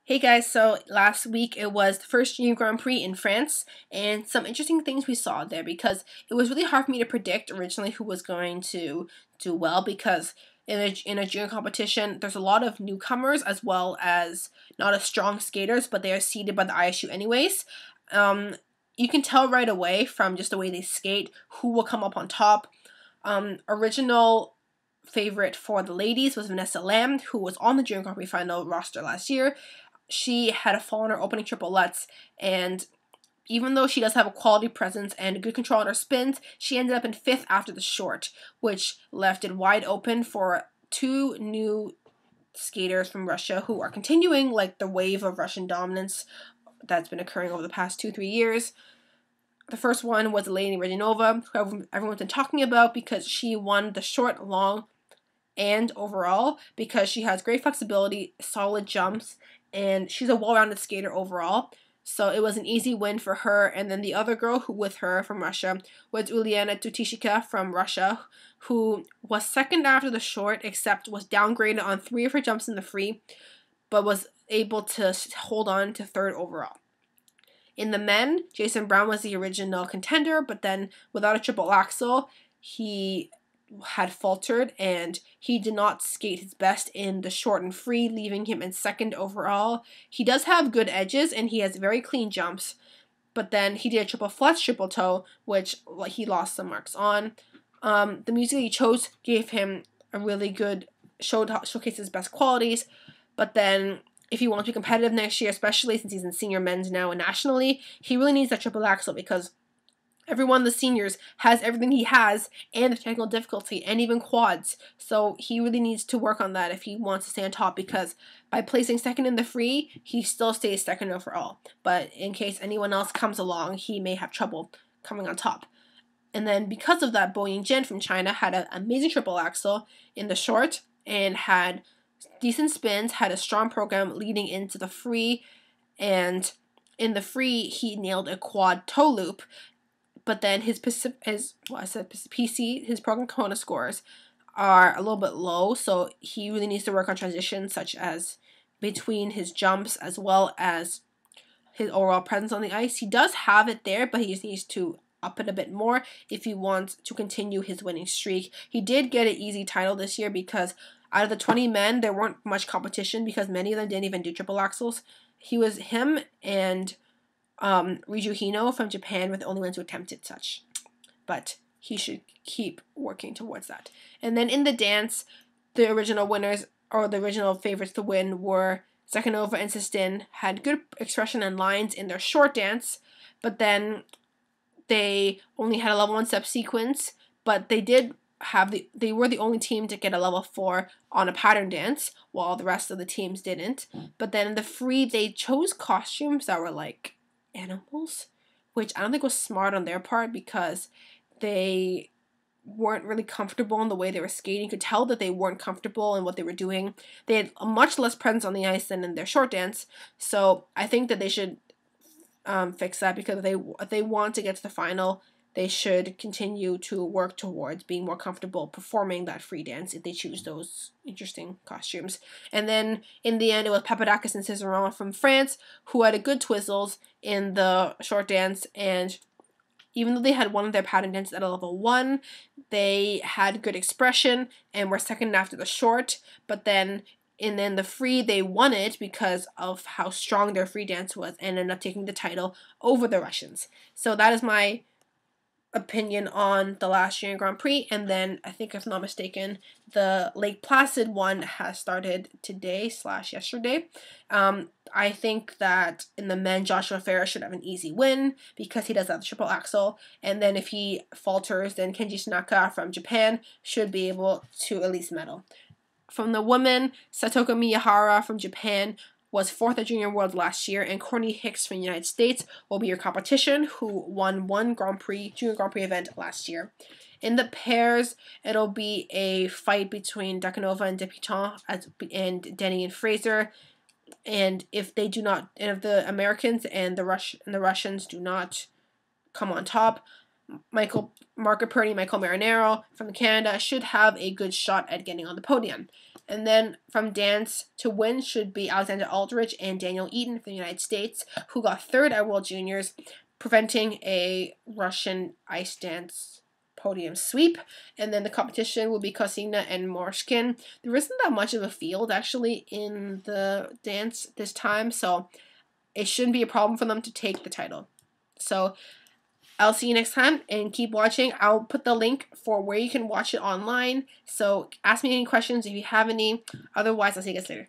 Hey guys, so last week it was the first Junior Grand Prix in France, and some interesting things we saw there because it was really hard for me to predict originally who was going to do well because in a junior competition there's a lot of newcomers as well as not as strong skaters, but they are seeded by the ISU anyways. You can tell right away from just the way they skate who will come up on top. Original favorite for the ladies was Vanessa LAM, who was on the Junior Grand Prix final roster last year. She had a fall in her opening triplets, and even though she does have a quality presence and good control on her spins, she ended up in 5th after the short, which left it wide open for two new skaters from Russia who are continuing like the wave of Russian dominance that's been occurring over the past 2-3 years. The first one was Elena RADIONOVA, who everyone's been talking about because she won the short, long, and overall because she has great flexibility, solid jumps, and she's a well-rounded skater overall. So it was an easy win for her. And then the other girl who with her from Russia was Uliana TITUSHKINA from Russia, who was second after the short, except was downgraded on 3 of her jumps in the free, but was able to hold on to 3rd overall. In the men, Jason Brown was the original contender, but then without a triple axel, he had faltered and he did not skate his best in the short and free, leaving him in 2nd overall. He does have good edges and he has very clean jumps, but then he did a triple flex, triple toe, which he lost some marks on. The music he chose gave him a really good showcase his best qualities, but then if he wants to be competitive next year, especially since he's in senior men's now and nationally, he really needs that triple axel because everyone, the seniors, has everything he has and the technical difficulty and even quads. So he really needs to work on that if he wants to stay on top, because by placing 2nd in the free, he still stays 2nd overall. But in case anyone else comes along, he may have trouble coming on top. And then because of that, Boyang JIN from China had an amazing triple axel in the short and had decent spins, had a strong program leading into the free, and in the free, he nailed a quad toe loop. But then his PC, his program Kona scores are a little bit low, so he really needs to work on transitions such as between his jumps as well as his overall presence on the ice. He does have it there, but he just needs to up it a bit more if he wants to continue his winning streak. He did get an easy title this year because out of the 20 men, there weren't much competition because many of them didn't even do triple axels. Him and Ryuju HINO from Japan were the only ones who attempted such. But he should keep working towards that. And then in the dance, the original winners, or the original favorites to win, were ZENKOVA and SINITSIN, had good expression and lines in their short dance, but then they only had a level 1 step sequence, but they were the only team to get a level 4 on a pattern dance, while the rest of the teams didn't. But then in the free, they chose costumes that were like animals, which I don't think was smart on their part because they weren't really comfortable in the way they were skating. You could tell that they weren't comfortable in what they were doing. They had a much less presence on the ice than in their short dance, so I think that they should fix that, because if they want to get to the final, they should continue to work towards being more comfortable performing that free dance if they choose those interesting costumes. And then in the end, it was PAPADAKIS and CIZERON from France who had a good twizzles in the short dance, and even though they had one of their pattern dances at a level 1, they had good expression and were 2nd after the short, but then in the free, they won it because of how strong their free dance was and ended up taking the title over the Russians. So that is my opinion on the last Junior Grand Prix. And then I think, if I'm not mistaken, the Lake Placid one has started today/yesterday. I think that in the men, Joshua Farah should have an easy win because he does have the triple axel. And then if he falters, then Kenji Tanaka from Japan should be able to at least medal. From the women, Satoko Miyahara from Japan was 4th at Junior World last year, and Courtney Hicks from the United States will be your competition, who won one Junior Grand Prix event last year. In the pairs, it'll be a fight between ZENKOVA and Debutant and Denny and Fraser. And if the Americans and the Russians do not come on top, Marco Purdy, Michael Marinero from Canada should have a good shot at getting on the podium. And then from dance to win should be Alexander Aldrich and Daniel Eaton from the United States, who got third at World Juniors, preventing a Russian ice dance podium sweep. And then the competition will be Kosina and Morshkin. There isn't that much of a field actually in the dance this time, so it shouldn't be a problem for them to take the title. So I'll see you next time and keep watching. I'll put the link for where you can watch it online. So ask me any questions if you have any. Otherwise, I'll see you guys later.